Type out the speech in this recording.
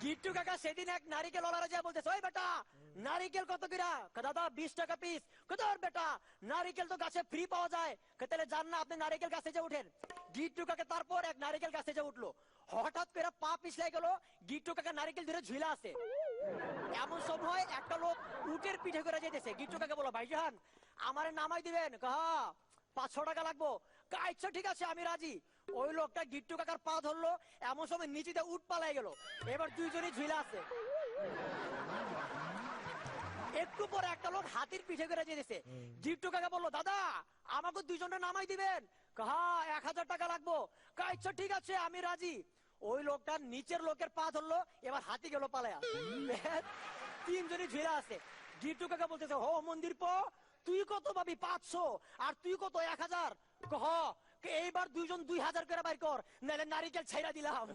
গিট্টু কাকা সেদিন এক নারিকেল ওলারা যা বলতেছে, ওই বেটা নারিকেল কত কিরা? দাদা 20 টাকা পিস। কোথার বেটা নারিকেল তো গাছে ফ্রি পাওয়া যায়। তাহলে যান না আপনি নারিকেল গাছে যে উঠেন। গিট্টু কাকা তারপর এক নারিকেল গাছে যে উঠলো, হঠাৎ করে পা পিছলে গেল, গিট্টু কাকা নারিকেল ধরে ঝুলা আছে। এমন সময় একটা লোক উটের পিঠে করে যেতেছে। গিট্টু কাকা বলো, ভাইজান আমারে নামাই দিবেন? কাহা 500 টাকা লাগবো। আচ্ছা ঠিক আছে আমি রাজি। ওই লোকটা গিট্টু কাকার পা ধরলো, এমন সময় নিচে উঠ পালাই গেল। এবার দুইজনই ঝুলে আছে। একটু পরে একটা লোক হাতির পিঠে করে যেতেছে। গিট্টু কাকা বললো, দাদা আমাকে দুইজনটা নামাই দিবেন? কাহা 1000 টাকা লাগবো। আচ্ছা ঠিক আছে আমি রাজি। ওই লোকটা নিচের লোকের পা ধরলো, এবার হাতি গেল পালায়া। তিনজনই ঝুলে আছে। গিট্টু কাকা বলতেছে, হো মন্দির প তুই কত পাবি? 500। আর তুই কত? 1000। এইবার দুইজন 2000 করে বাইর কর, নাহলে নারিকেল ছাইরা দিলাম।